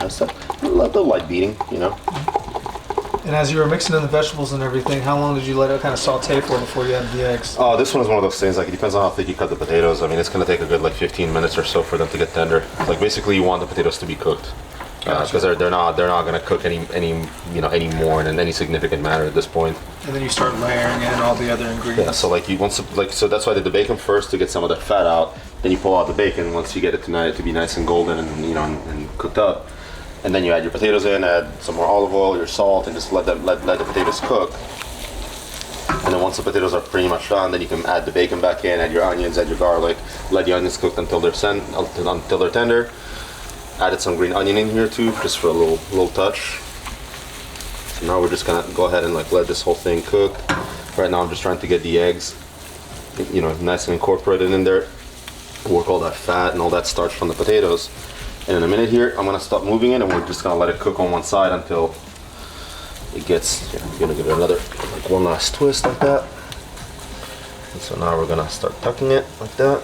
So a little light beating, you know. And as you were mixing in the vegetables and everything, how long did you let it kind of saute for before you added the eggs? Oh, this one is one of those things, like it depends on how thick you cut the potatoes. I mean, it's gonna take a good like 15 minutes or so for them to get tender. Like basically you want the potatoes to be cooked. Because they're not gonna cook any more in any significant manner at this point. And then you start layering in all the other ingredients. Yeah, so like so that's why I did the bacon first to get some of that fat out. Then you pull out the bacon once you get it to be nice and golden and and cooked up. And then you add your potatoes in, add some more olive oil, your salt, and just let the potatoes cook. And then once the potatoes are pretty much done, then you can add the bacon back in, add your onions, add your garlic, let the onions cook until they're tender. Added some green onion in here too, just for a little touch. So now we're just gonna go ahead and like let this whole thing cook. Right now I'm just trying to get the eggs, nice and incorporated in there. Work all that fat and all that starch from the potatoes. And in a minute here, I'm gonna stop moving it, and we're just gonna let it cook on one side until it gets. I'm gonna give it another one last twist like that. And so now we're gonna start tucking it like that.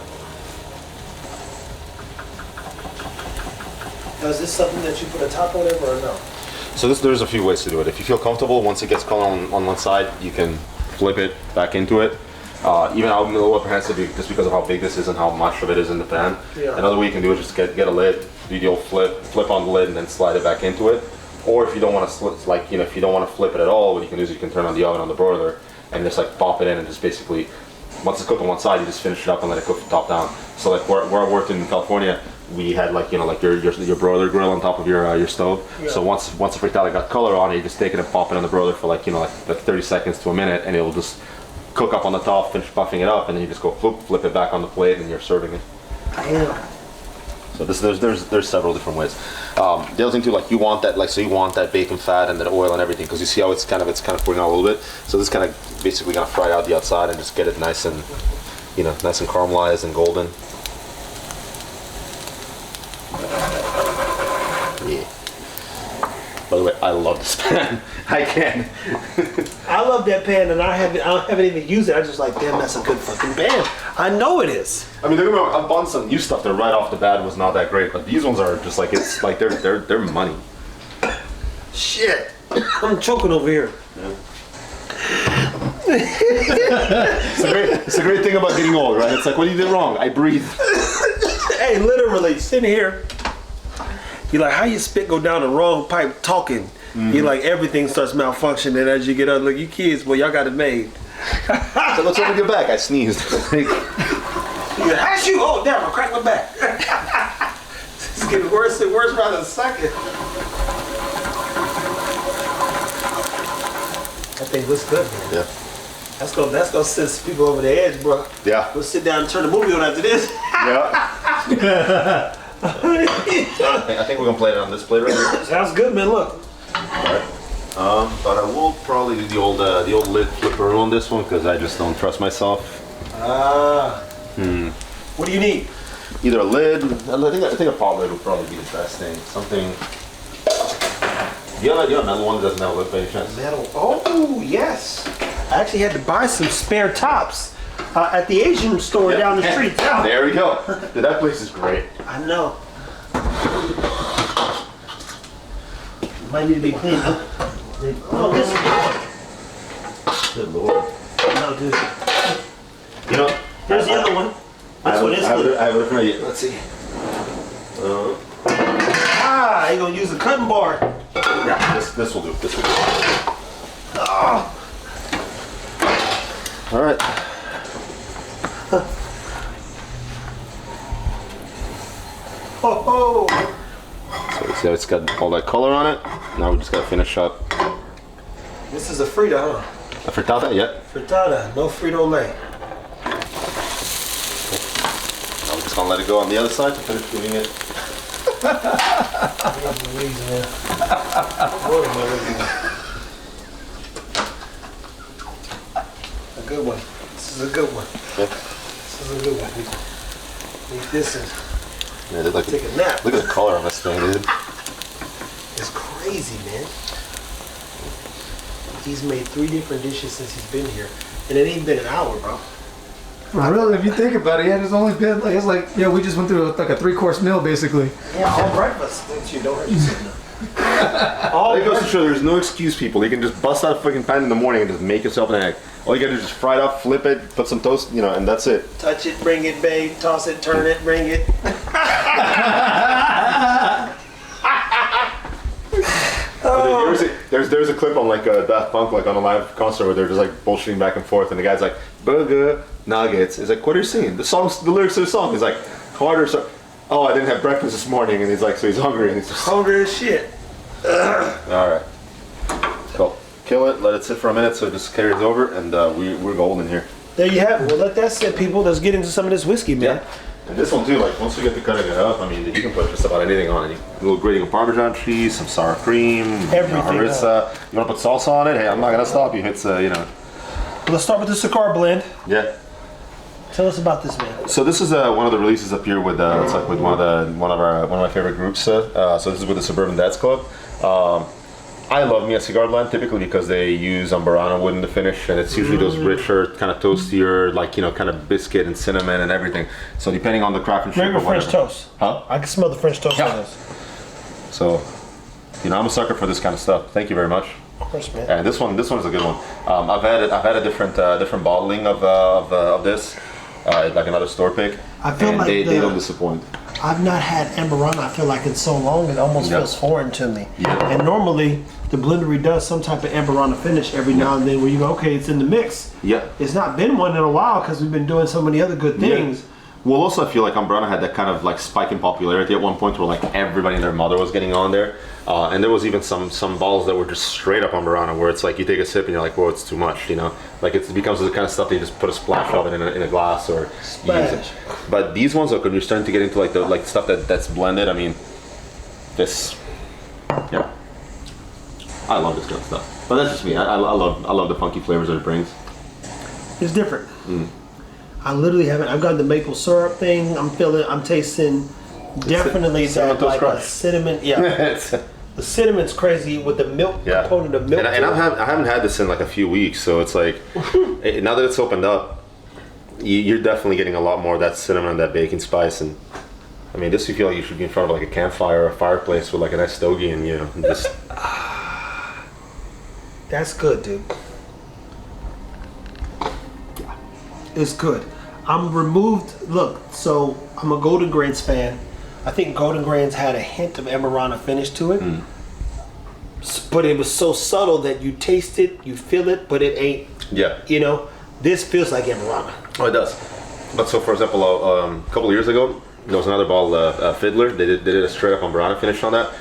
Now, is this something that you put a top on it or no? So there's a few ways to do it. If you feel comfortable, once it gets color on one side, you can flip it back into it. Even I'm a little apprehensive just because of how big this is and how much of it is in the pan. Yeah. Another way you can do it is just get a lid, do the old flip on the lid, and then slide it back into it. Or if you don't want to if you don't want to flip it at all, what you can do is you can turn on the oven on the broiler and just like pop it in and just basically, once it's cooked on one side, you just finish it up and let it cook from top down. So like where I worked in California, we had like your broiler grill on top of your stove. Yeah. So once the frittata got color on it, you just take it and pop it on the broiler for like 30 seconds to a minute, and it'll just cook up on the top, finish buffing it up, and then you just go flip it back on the plate, and you're serving it. Damn. So there's several different ways. The other thing too, like you want that bacon fat and that oil and everything, because you see how it's kind of putting out a little bit. So this kind of basically gonna fry out the outside and just get it nice and nice and caramelized and golden. Yeah. By the way, I love this pan. I can. I love that pan, and I haven't even used it. I just like, damn, that's a good fucking pan. I know it is. I mean, don't get me wrong, I've bought some new stuff that right off the bat was not that great, but these ones are just like they're money. Shit, I'm choking over here. Yeah. It's a great thing about getting old, right? It's like, what you did wrong? I breathe. Hey, literally, sitting here. You're like, how you spit go down the wrong pipe talking? Mm-hmm. You're like, everything starts malfunctioning as you get up. Look, you kids, boy, y'all got it made. So what's over your back? I sneezed. Yeah, how's you? Oh, damn, I cracked my back. It's getting worse and worse by the second. That thing looks good, man. Yeah. That's gonna send some people over the edge, bro. Yeah. We'll sit down and turn the movie on after this. Yeah. I think we're gonna play it on this plate right here. Sounds good, man. Look. Alright. But I will probably do the old lid flipper on this one because I just don't trust myself. What do you need? Either a lid. I think a pot lid would probably be the best thing. Something. Do you have another one that doesn't have a lid by any chance? Metal. Oh yes. I actually had to buy some spare tops at the Asian store down the street. Yeah. There we go. Dude, that place is great. I know. Might need to be cleaned up. Oh, this is Good lord. no, dude. Here's the other one. This one is good. I have it right here. Let's see. You're gonna use a cutting board. Yeah, this will do. This will do. Oh. All right. Oh. So you see how it's got all that color on it. Now we just gotta finish up. This is a Frito, huh? A frittata, yeah. Frittata, no Frito-Lay. Now we're just gonna let it go on the other side to finish doing it. A good one. This is a good one. Yeah. This is a good one. Make this and Yeah, like take a nap. Look at the color on this thing, dude. It's crazy, man. He's made 3 different dishes since he's been here. And it ain't been an hour, bro. For real, if you think about it, yeah, there's only been like we just went through like a 3-course meal basically. Yeah, all breakfast. You don't hurt yourself. It goes to show there's no excuse, people. You can just bust out a fucking pan in the morning and just make yourself an egg. All you gotta do is just fry it up, flip it, put some toast, and that's it. Touch it, bring it, babe. Toss it, turn it, bring it. There's a clip on like Daft Punk, like on a live concert where they're just like bullshitting back and forth, and the guy's like, burger, nuggets. He's like, what are you singing? The lyrics of the song. He's like, harder. So, oh, I didn't have breakfast this morning, and he's like, so he's hungry, and he's just hungry as shit. All right, cool. Kill it. Let it sit for a minute so it just carries over, and we're golden here. There you have it. Well, let that sit, people. Let's get into some of this whiskey, man. Yeah. And this one too, like once we get to cutting it up, I mean, you can put just about anything on it. A little grating of Parmesan cheese, some sour cream, everything. Harissa. You want to put salsa on it? Hey, I'm not gonna stop you. It's Well, let's start with the Sakar blend. Yeah. Tell us about this, man. So this is one of the releases up here with it's like with one of my favorite groups. So this is with the Suburban Dads Club. I love me a cigar blend typically because they use Amburana wood in the finish, and it's usually those richer, kind of toastier, like kind of biscuit and cinnamon and everything. So depending on the craftsmanship. Regular French toast. Huh? I can smell the French toast on this. So, I'm a sucker for this kind of stuff. Thank you very much. Of course, man. And this one is a good one. I've had a different bottling of this, like another store pick. I feel like they don't disappoint. I've not had Amburana, I feel like in so long, it almost feels foreign to me. Yeah. And normally, the blendery does some type of Amburana finish every now and then where you go, okay, it's in the mix. Yeah. It's not been one in a while because we've been doing so many other good things. Yeah. Well, also I feel like Amburana had that kind of like spike in popularity at one point where like everybody and their mother was getting on there. And there was even some bottles that were just straight up Amburana where it's like you take a sip and you're like, whoa, it's too much, Like it becomes the kind of stuff that you just put a splash of it in a glass or use it. But these ones, look, when you're starting to get into like the stuff that's blended, I mean, yeah. I love this kind of stuff. But that's just me. I love the funky flavors that it brings. It's different. I literally haven't. I've got the maple syrup thing. I'm tasting definitely that like a cinnamon. Yeah, the cinnamon's crazy with the milk component of milk. And I haven't had this in like a few weeks, so it's like now that it's opened up, you're definitely getting a lot more of that cinnamon, that baking spice, and I mean, this you feel like you should be in front of like a campfire or a fireplace with like a nice stogie, and just. That's good, dude. It's good. I'm removed. Look, so I'm a Golden Grains fan. I think Golden Grains had a hint of Amburana finish to it, but it was so subtle that you taste it, you feel it, but it ain't. Yeah. This feels like Amburana. Oh, it does. But so, for example, a couple of years ago, there was another bottle, Fiddler. They did a straight up Amburana finish on that.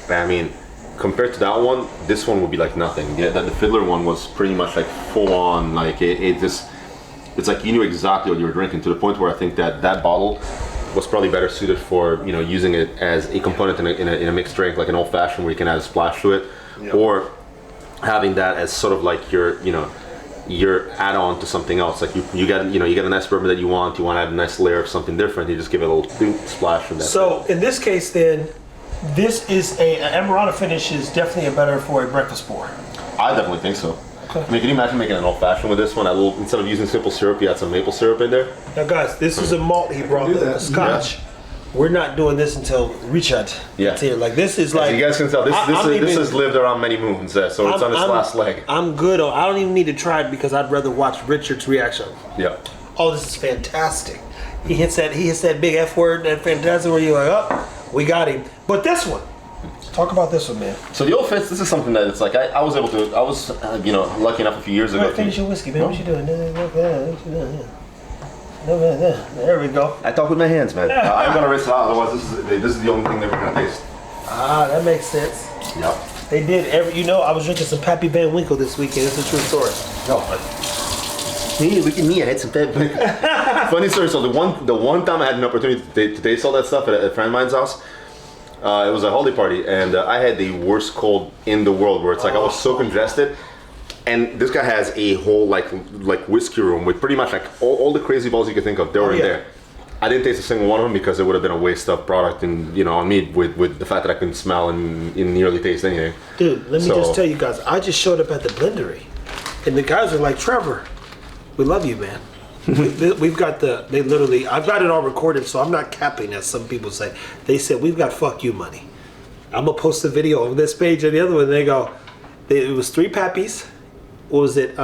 I mean, compared to that one, this one would be like nothing. Yeah, the Fiddler one was pretty much like full on. Like it's like you knew exactly what you were drinking, to the point where I think that bottle was probably better suited for using it as a component in a mixed drink, like an old fashioned where you can add a splash to it, or having that as sort of like your add-on to something else. Like you get a nice bourbon that you want to add a nice layer of something different. You just give it a little splash of that. So in this case, then. This is an Amburana finish is definitely better for a breakfast pour. I definitely think so. Okay. I mean, can you imagine making an old fashioned with this one? Instead of using simple syrup, you add some maple syrup in there. Now, guys, this is a malt he brought, the Scotch. Yeah. We're not doing this until Richard gets here. Like this is like. As you guys can tell, this has lived around many moons, so it's on its last leg. I'm good. I don't even need to try it because I'd rather watch Richard's reaction. Yeah. Oh, this is fantastic. He hits that big F word, that fantastic where you're like, oh, we got him. But this one. Talk about this one, man. So the Old Fitz, this is something that it's like I was lucky enough a few years ago. Finish your whiskey, man. What you doing? There we go. I talk with my hands, man. I'm gonna rinse it out, otherwise this is the only thing that we're gonna taste. Ah, that makes sense. Yep. They did I was drinking some Pappy Van Winkle this weekend. It's a true story. No, but look at me, I had some Pappy. Funny story. So the one time I had an opportunity to taste all that stuff at a friend of mine's house. It was a holiday party, and I had the worst cold in the world, where it's like I was so congested. And this guy has a whole like whiskey room with pretty much like all the crazy balls you could think of. They were in there. I didn't taste a single one of them because it would have been a waste of product, and on me with the fact that I couldn't smell and nearly taste anything. Dude, let me just tell you guys, I just showed up at the blendery, and the guys are like, Trevor, we love you, man. We've got they literally, I've got it all recorded, so I'm not capping as some people say. They said, we've got fuck you money. I'm going to post a video on this page and the other one. They go, it was 3 Pappies. What was it?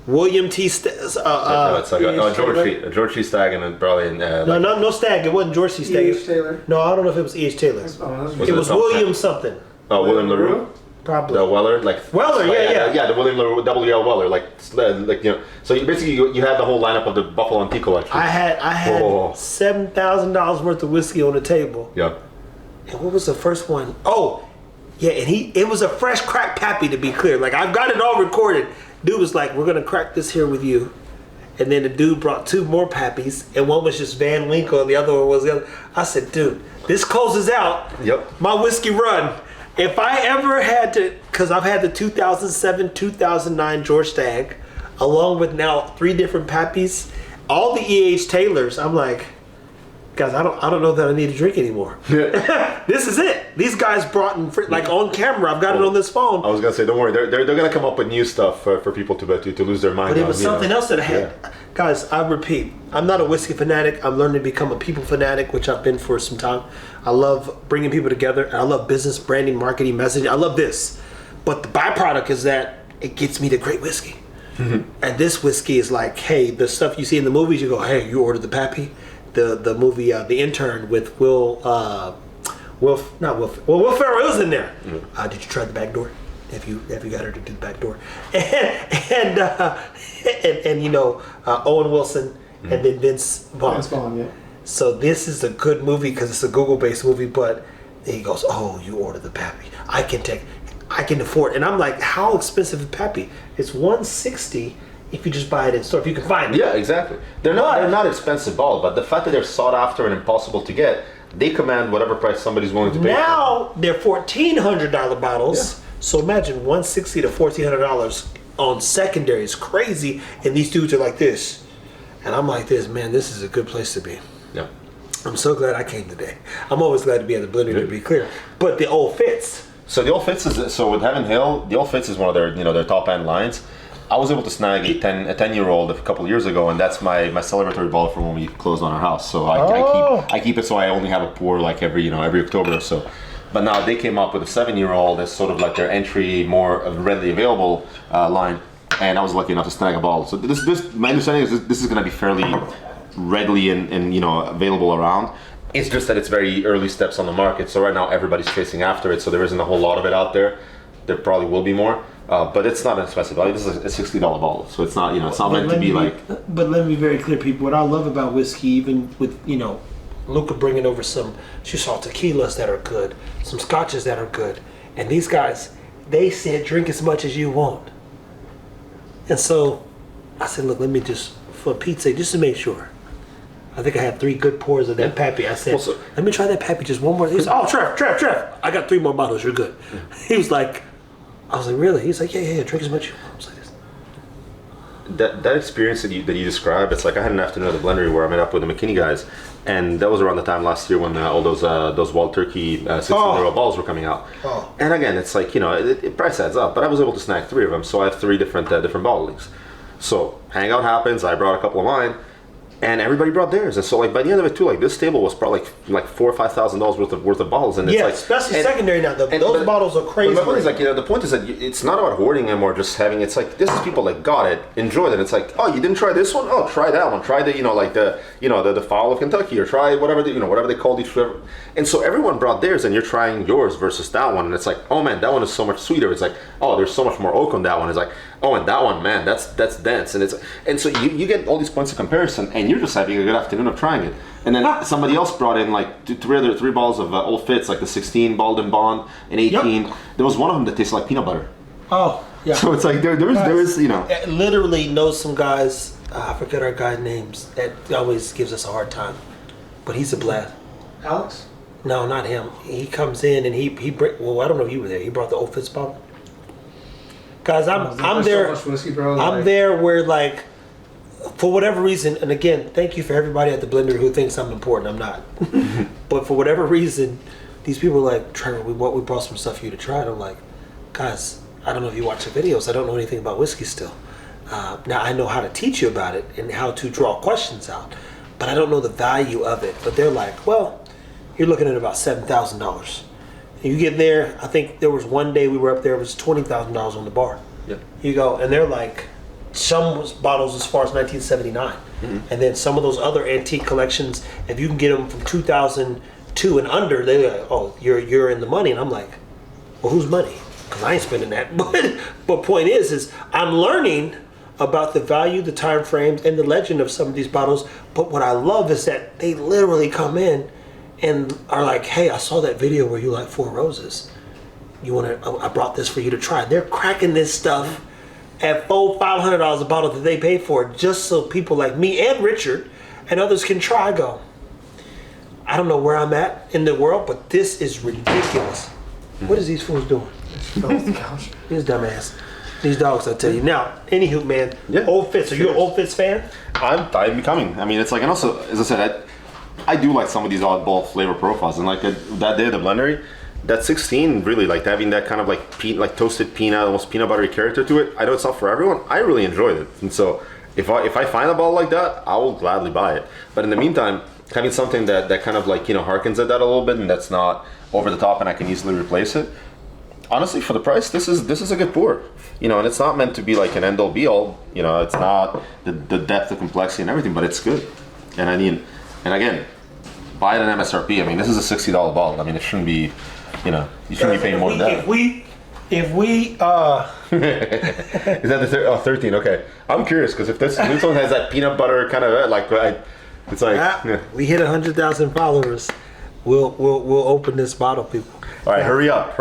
William T. no, it's like a George T. Stag and probably no Stag. It wasn't George T. Stag. E.H. Taylor. No, I don't know if it was E.H. Taylor. It was William something. Oh, William LaRue? Probably. The Weller, Weller, yeah, the William LaRue, W.L. Weller, like So you had the whole lineup of the Buffalo and Tea collection. I had $7,000 worth of whiskey on the table. Yep. And what was the first one? Oh, yeah, and it was a fresh crack Pappy, to be clear. Like, I've got it all recorded. Dude was like, we're gonna crack this here with you. And then the dude brought 2 more Pappies, and one was just Van Winkle, and the other one was the other. I said, dude, this closes out my whiskey run. If I ever had to, because I've had the 2007, 2009 George Stagg, along with now 3 different Pappies, all the E.H. Taylors, I'm like, guys, I don't know that I need to drink anymore. This is it. These guys brought in, like on camera, I've got it on this phone. I was going to say, don't worry, they're going to come up with new stuff for people to lose their mind But it was something else that I had. Yeah. Guys, I repeat, I'm not a whiskey fanatic. I'm learning to become a people fanatic, which I've been for some time. I love bringing people together. I love business, branding, marketing, messaging. I love this. But the byproduct is that it gets me to great whiskey. Mm-hmm. And this whiskey is like, hey, the stuff you see in the movies, you go, hey, you ordered the Pappy. The movie The Intern with Will Ferrell was in there. Mm-hmm. Did you try the back door? Have you got her to do the back door? And Owen Wilson, mm-hmm. and then Vince Vaughn. Vince Vaughn, yeah. So this is a good movie because it's a Google-based movie. But he goes, "Oh, you ordered the Pappy. I can afford." And I'm like, "How expensive is Pappy? It's $160." If you just buy it in store, if you can find it. Yeah, exactly. They're not expensive bottles, but the fact that they're sought after and impossible to get, they command whatever price somebody's willing to pay. Now they're $1,400 bottles. Yeah. So imagine $160 to $1,400 on secondary is crazy, and these dudes are like this, and I'm like this. Man, this is a good place to be. Yeah. I'm so glad I came today. I'm always glad to be at the blender, to be clear. But the Old Fitz. So the Old Fitz is with Heaven Hill. The Old Fitz is one of their top end lines. I was able to snag a 10-year-old a couple of years ago, and that's my celebratory bottle from when we closed on our house. So I keep it so I only have a pour like every October or so. But now they came up with a 7-year-old as sort of like their entry, more readily available line, and I was lucky enough to snag a bottle. So this my understanding is this is going to be fairly readily and available around. It's just that it's very early steps on the market. So right now everybody's chasing after it. So there isn't a whole lot of it out there. There probably will be more. But it's not an expensive value. This is a $60 bottle, so it's not it's not meant to be like. But let me be very clear, people. What I love about whiskey, even with Luka bringing over some tequilas that are good, some scotches that are good, and these guys, they said drink as much as you want. And so, I said, look, let me just for Pete's sake, just to make sure. I think I had 3 good pours of that Pappy. I said, let me try that Pappy just one more. He said, oh, Trev, I got 3 more bottles. You're good. He was like. I was like, really? He's like, yeah, drink as much as you want. I was like, this. That experience that you described, it's like I had an afternoon at the Blendery where I met up with the McKinney guys, and that was around the time last year when all those Wild Turkey 16-year-old bottles were coming out. Oh. And again, it's like it price adds up, but I was able to snag 3 of them, so I have 3 different bottlings. So hangout happens. I brought a couple of mine. And everybody brought theirs, and so like by the end of it too, like this table was probably like $4,000 or $5,000 worth of bottles, and it's like especially secondary now. Those bottles are crazy. But my point is like the point is that it's not about hoarding them or just having. It's like this is people like got it, enjoyed it. It's like you didn't try this one, try that one, try the the Fowl of Kentucky, or try whatever whatever they called each. And so everyone brought theirs, and you're trying yours versus that one, and it's like oh man, that one is so much sweeter. It's like there's so much more oak on that one. It's like and that one, man, that's dense, and so you get all these points of comparison, and you're just having a good afternoon of trying it. And then somebody else brought in like 3 bottles of Old Fitz, like the 16 Bald and Bond and 18. Yep. There was one of them that tasted like peanut butter. Oh, yeah. So it's like there is I literally know some guys. I forget our guys' names. That always gives us a hard time, but he's a blast. Alex? No, not him. He comes in and he I don't know if you were there. He brought the Old Fitz bottle. Guys, I'm there. So much whiskey, bro, I'm there where like, for whatever reason, and again, thank you for everybody at the blender who thinks I'm important. I'm not. But for whatever reason, these people are like, Trevor, we brought some stuff for you to try. And I'm like, guys, I don't know if you watch the videos. I don't know anything about whiskey still. Now I know how to teach you about it and how to draw questions out, but I don't know the value of it. But they're like, well, you're looking at about $7,000. You get there, I think there was one day we were up there, it was $20,000 on the bar. Yeah. You go, and they're like, some bottles as far as 1979. And then some of those other antique collections, if you can get them from 2002 and under, they're like, oh, you're in the money. And I'm like, well, whose money? Because I ain't spending that. But point is I'm learning about the value, the time frames, and the legend of some of these bottles. But what I love is that they literally come in and are like, hey, I saw that video where you like Four Roses. I brought this for you to try. They're cracking this stuff at $500 a bottle that they pay for, just so people like me and Richard and others can try. Go, I don't know where I'm at in the world, but this is ridiculous. What is these fools doing? These dumbass. These dogs, I tell you. Now, anywho, man, Old Fitz. Are you an Old Fitz fan? I'm becoming. I mean, it's like, and also, as I said, I do like some of these oddball flavor profiles, and like that day at the blendery, that 16 really like having that kind of like toasted peanut, almost peanut buttery character to it. I know it's not for everyone. I really enjoyed it, and so if I find a bottle like that, I will gladly buy it. But in the meantime, having something that kind of like harkens at that a little bit, and that's not over the top, and I can easily replace it. Honestly, for the price, this is a good pour. And it's not meant to be like an end all be all. It's not the depth, the complexity, and everything, but it's good. And I mean, and again, buy it at MSRP. I mean, this is a $60 bottle. I mean, it shouldn't be. You shouldn't be paying more than that. If we is that the 13? Okay, I'm curious because if this one has that peanut butter kind of it's like we hit 100,000 followers, we'll open this bottle, people. All right, hurry up.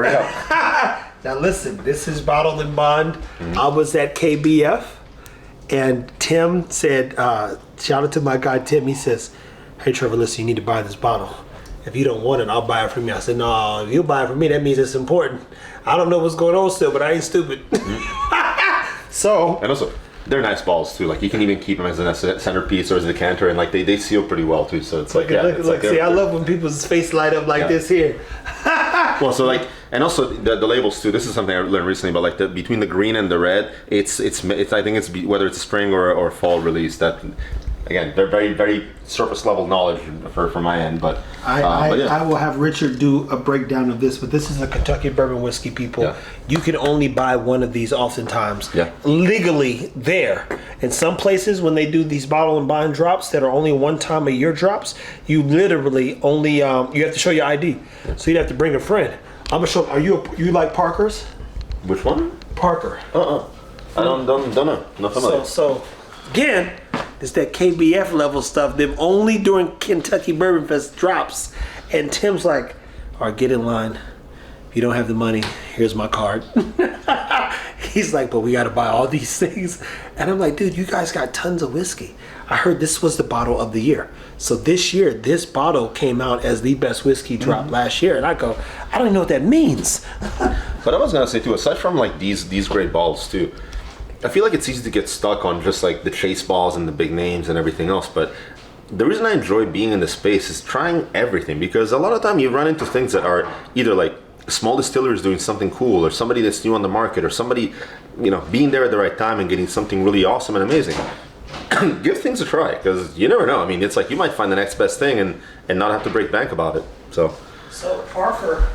Now listen, this is bottled in bond. I was at KBF, and Tim said, shout out to my guy Tim. He says, hey Trevor, listen, you need to buy this bottle. If you don't want it, I'll buy it from you. I said, no, if you buy it from me, that means it's important. I don't know what's going on still, but I ain't stupid. So. And also, they're nice balls too. Like you can even keep them as a centerpiece or as a decanter, and like they seal pretty well too. So it's like, look. See, I love when people's face light up like this here. Well, so like, and also the labels too. This is something I learned recently, but like between the green and the red, it's I think it's whether it's a spring or fall release that. Again, they're very, very surface level knowledge for my end, but I will have Richard do a breakdown of this. But this is a Kentucky bourbon whiskey, people. Yeah. You can only buy one of these oftentimes legally there. In some places, when they do these bottle and bond drops that are only one time a year drops, you literally only you have to show your ID. Yeah. So you'd have to bring a friend. I'm gonna show. Are you like Parker's? Which one? Parker. I don't know. Not familiar. So again. It's that KBF level stuff. Them only during Kentucky Bourbon Fest drops. And Tim's like, all right, get in line. If you don't have the money, here's my card. He's like, but we got to buy all these things. And I'm like, dude, you guys got tons of whiskey. I heard this was the bottle of the year. So this year, this bottle came out as the best whiskey drop last year. And I go, I don't even know what that means. But I was going to say too, aside from like these great balls too, I feel like it's easy to get stuck on just like the chase balls and the big names and everything else, but the reason I enjoy being in the space is trying everything, because a lot of time you run into things that are either like small distilleries doing something cool, or somebody that's new on the market, or somebody being there at the right time and getting something really awesome and amazing. Give things a try, because you never know. I mean, it's like you might find the next best thing and not have to break bank about it. So Parker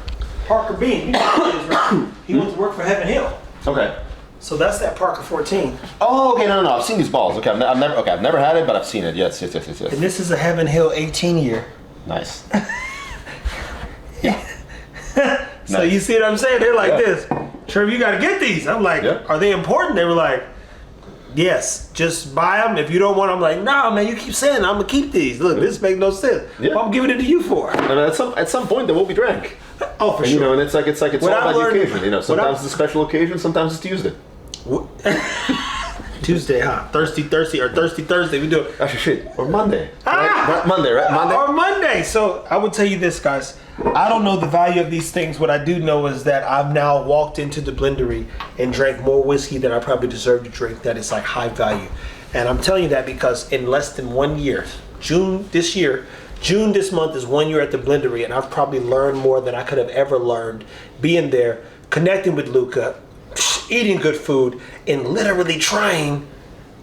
Bean, you know who he is, right? He went to work for Heaven Hill. Okay. So that's that Parker 14. Oh, okay, no. I've seen these balls. Okay, I've never had it, but I've seen it. Yes. And this is a Heaven Hill 18 year. Nice. So you see what I'm saying? They're like this. Trevor, you got to get these. I'm like, are they important? They were like, yes, just buy them. If you don't want them, I'm like, nah, man, you keep saying I'm gonna keep these. Look, this makes no sense. Yeah. What I'm giving it to you for? And at some point, they will be drank. Oh, for sure. And it's all about the occasion. Sometimes it's a special occasion, sometimes it's Tuesday. Tuesday, huh? Thirsty Thursday. We do it. Actually, shit. Or Monday. Right? Monday. Or Monday. So I would tell you this, guys. I don't know the value of these things. What I do know is that I've now walked into the blendery and drank more whiskey than I probably deserve to drink. That is like high value. And I'm telling you that because in less than 1 year, June this month is 1 year at the blendery, and I've probably learned more than I could have ever learned being there, connecting with Luka, eating good food, and literally trying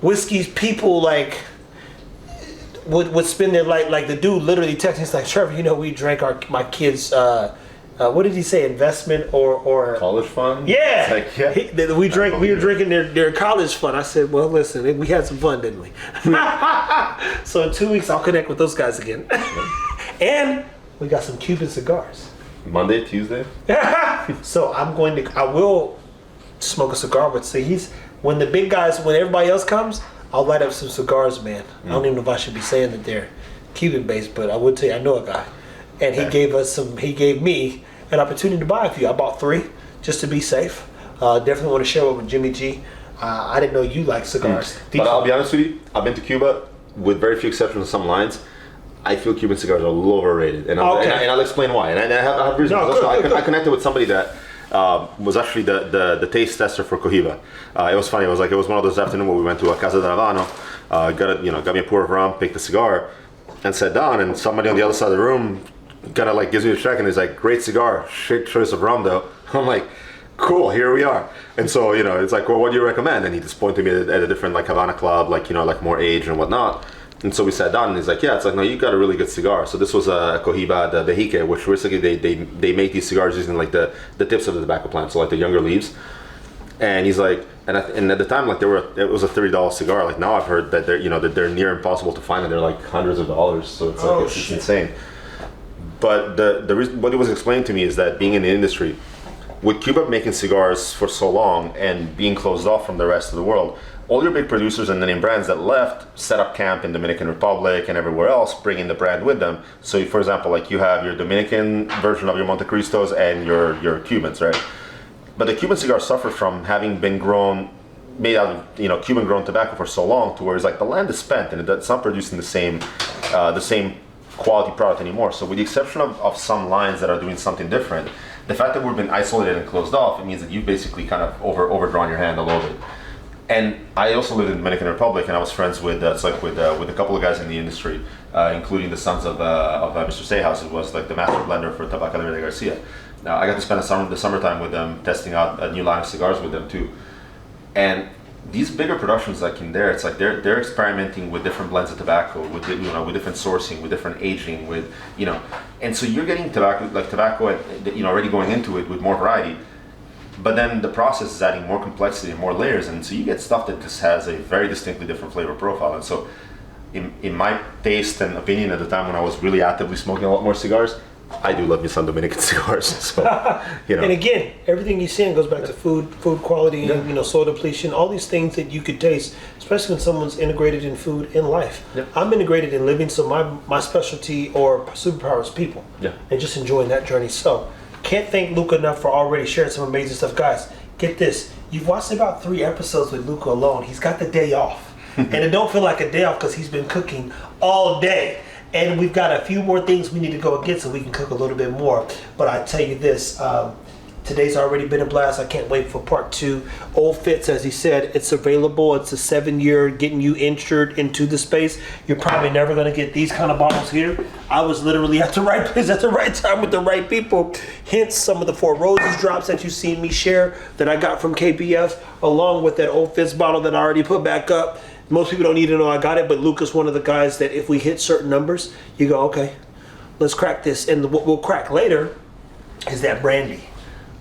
whiskeys people like would spend their like the dude literally texting. He's like, Trevor, you know, we drank my kids. What did he say? Investment or college fund? Yeah, It's like, yeah. We were drinking their college fund. I said, well, listen, we had some fun, didn't we? So in 2 weeks, I'll connect with those guys again. And we got some Cuban cigars. Monday, Tuesday. So I will smoke a cigar with. So when the big guys, when everybody else comes, I'll light up some cigars, man. I don't even know if I should be saying that they're Cuban based, but I would tell you I know a guy, and he gave me an opportunity to buy a few. I bought 3 just to be safe. Definitely want to share one with Jimmy G. I didn't know you like cigars. But I'll be honest with you, I've been to Cuba with very few exceptions on some lines. I feel Cuban cigars are a little overrated, and I'll explain why. And I have reasons. I connected with somebody that was actually the taste tester for Cohiba. It was funny. It was one of those afternoons where we went to a Casa de Havana, got me a pour of rum, picked the cigar, and sat down. And somebody on the other side of the room kind of like gives me a check and he's like, "Great cigar, shit choice of rum though." I'm like, "Cool, here we are." And so it's like, "Well, what do you recommend?" And he just pointed me at a different like Havana club, like like more age and whatnot. And so we sat down and he's like, "Yeah," it's like, "No, you got a really good cigar." So this was a Cohiba the Vejique, which basically they make these cigars using like the tips of the tobacco plant, so like the younger leaves. And he's like, and at the time, like it was a $30 cigar. Like now I've heard that they're near impossible to find, and they're like hundreds of dollars. So it's like it's insane. But the reason, what he was explaining to me is that being in the industry, with Cuba making cigars for so long and being closed off from the rest of the world, all your big producers and the name brands that left set up camp in Dominican Republic and everywhere else, bringing the brand with them. So, for example, like you have your Dominican version of your Montecristos and your Cubans, right? But the Cuban cigar suffered from having been made out of Cuban grown tobacco for so long, to where it's like the land is spent and it's not producing the same quality product anymore. So with the exception of some lines that are doing something different, the fact that we've been isolated and closed off, it means that you've basically kind of overdrawn your hand a little bit. And I also lived in the Dominican Republic, and I was friends with a couple of guys in the industry, including the sons of Mr. Seijas, who was like the master blender for Tabacalera de Garcia. Now I got to spend the summertime with them, testing out a new line of cigars with them too. And these bigger productions, like in there, it's like they're experimenting with different blends of tobacco, with different sourcing, with different aging, and so you're getting tobacco, already going into it with more variety. But then the process is adding more complexity and more layers, and so you get stuff that just has a very distinctly different flavor profile. And so, in my taste and opinion at the time when I was really actively smoking a lot more cigars, I do love me some Dominican cigars. So, And again, everything you're saying goes back to food quality, and soil depletion, all these things that you could taste, especially when someone's integrated in food in life. Yep. I'm integrated in living, so my specialty or superpower is people, and just enjoying that journey. So, can't thank Luka enough for already sharing some amazing stuff. Guys, get this. You've watched about 3 episodes with Luka alone. He's got the day off. And it don't feel like a day off because he's been cooking all day. And we've got a few more things we need to go and get so we can cook a little bit more. But I tell you this, today's already been a blast. I can't wait for part 2. Old Fitz, as he said, it's available. It's a 7-year getting you insured into the space. You're probably never going to get these kind of bottles here. I was literally at the right place at the right time with the right people. Hence some of the 4 Roses drops that you've seen me share that I got from KPF, along with that Old Fitz bottle that I already put back up. Most people don't need to know I got it, but Luka's one of the guys that if we hit certain numbers, you go, okay, let's crack this. And what we'll crack later is that brandy.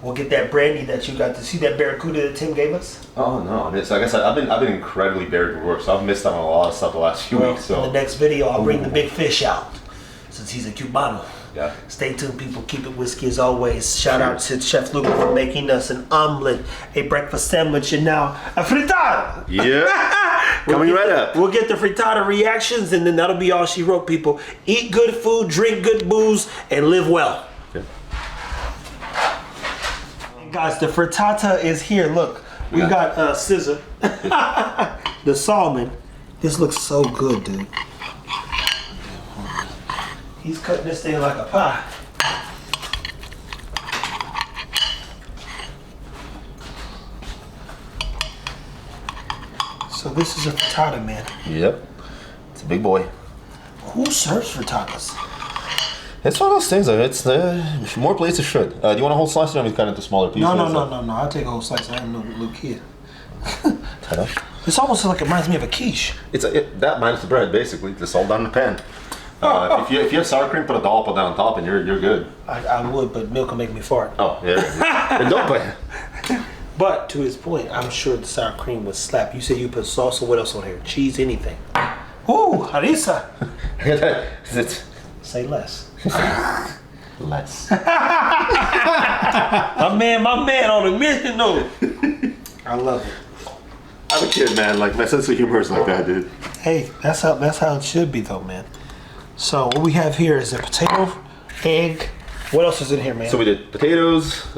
We'll get that brandy that you got to see, that Barracuda that Tim gave us. Oh no! I mean, so like I said, I've been incredibly buried with work, so I've missed out on a lot of stuff the last few weeks. So in the next video, I'll bring the big fish out, since he's a Cubano. Yeah. Stay tuned, people. Keep it whiskey as always. Shout out to Chef Luka for making us an omelet, a breakfast sandwich, and now a frittata. Yeah. Coming right up. We'll get the frittata reactions, and then that'll be all she wrote, people. Eat good food, drink good booze, and live well. Yeah. Guys, the frittata is here. Look, we got scissor, the salmon. This looks so good, dude. He's cutting this thing like a pie. So this is a frittata, man. Yep. It's a big boy. Who serves frittatas? It's one of those things. It's more places should. Do you want a whole slice, or do you want me to cut into smaller pieces? No. I'll take a whole slice. I am no little kid. This almost like it reminds me of a quiche. It's that minus the bread, basically. Just all down in the pan. If you have sour cream, put a dollop of that on top, and you're good. I would, but milk will make me fart. Oh yeah. And don't put. But to his point, I'm sure the sour cream would slap. You said you put salsa. What else on here? Cheese, anything? Ooh, harissa. Say less. Less. My man on a mission though. I love it. I'm a kid, man. Like my sense of humor is like that, dude. Hey, that's how it should be though, man. So what we have here is a potato, egg. What else is in here, man? So we did potatoes,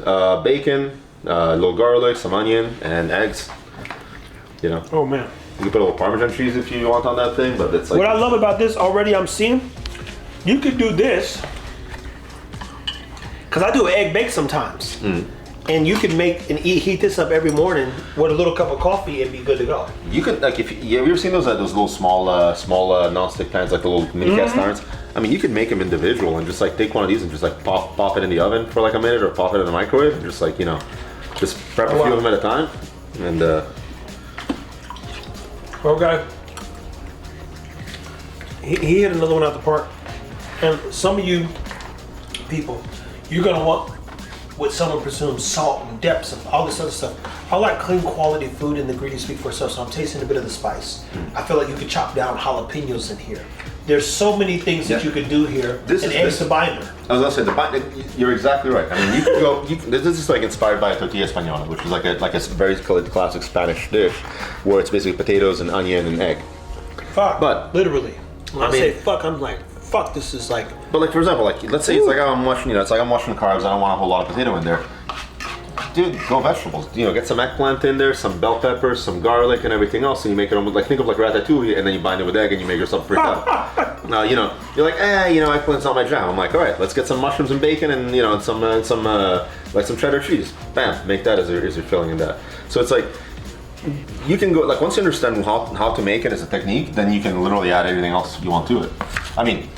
bacon, a little garlic, some onion, and eggs. You know. Oh man. You can put a little Parmesan cheese if you want on that thing, but it's like. What I love about this already, I'm seeing, you could do this. Cause I do an egg bake sometimes, and you can make and heat this up every morning with a little cup of coffee and be good to go. You could like if you have you ever seen those little small non-stick pans, like the little mini cast irons? I mean, you could make them individual and just like take one of these and just like pop it in the oven for like a minute or pop it in the microwave and just like just prep a few of them at a time. And Okay. He hit another one out the park, and some of you people, you're gonna want what someone presumes salt and depths and all this other stuff. I like clean quality food and the ingredients speak for itself, so I'm tasting a bit of the spice. I feel like you could chop down jalapenos in here. There's so many things that you could do here. Eggs the binder. I was gonna say the binder. You're exactly right. I mean, you could go. This is like inspired by tortilla española, which is like a very classic Spanish dish, where it's basically potatoes and onion and egg. Fuck. But literally, when I say fuck, I'm like, fuck. This is like. But like for example, like let's say it's like I'm washing, it's like I'm washing carbs. I don't want a whole lot of potato in there. Dude, go vegetables. Get some eggplant in there, some bell peppers, some garlic, and everything else, and you make it almost like think of like ratatouille, and then you bind it with egg, and you make yourself frittata. Now you're like, eggplant's not my jam. I'm like, all right, let's get some mushrooms and bacon, and some cheddar cheese. Bam, make that as your filling in that. So it's like you can go like once you understand how to make it as a technique, then you can literally add anything else you want to it. I mean.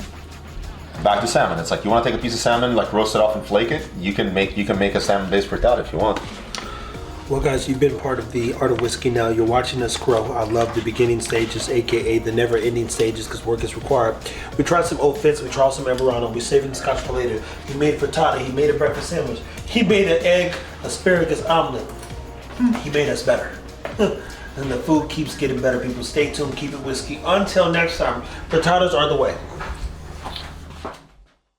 Back to salmon. It's like you want to take a piece of salmon, like roast it off and flake it. You can make a salmon-based frittata if you want. Well, guys, you've been part of the Art of Whiskey now. You're watching us grow. I love the beginning stages, aka the never-ending stages, because work is required. We tried some Old Fitz, we tried some Emerano, we saving the scotch for later. He made frittata, he made a breakfast sandwich, he made an egg asparagus omelet. He made us better. And the food keeps getting better, people. Stay tuned, keep it whiskey. Until next time, frittatas are the way.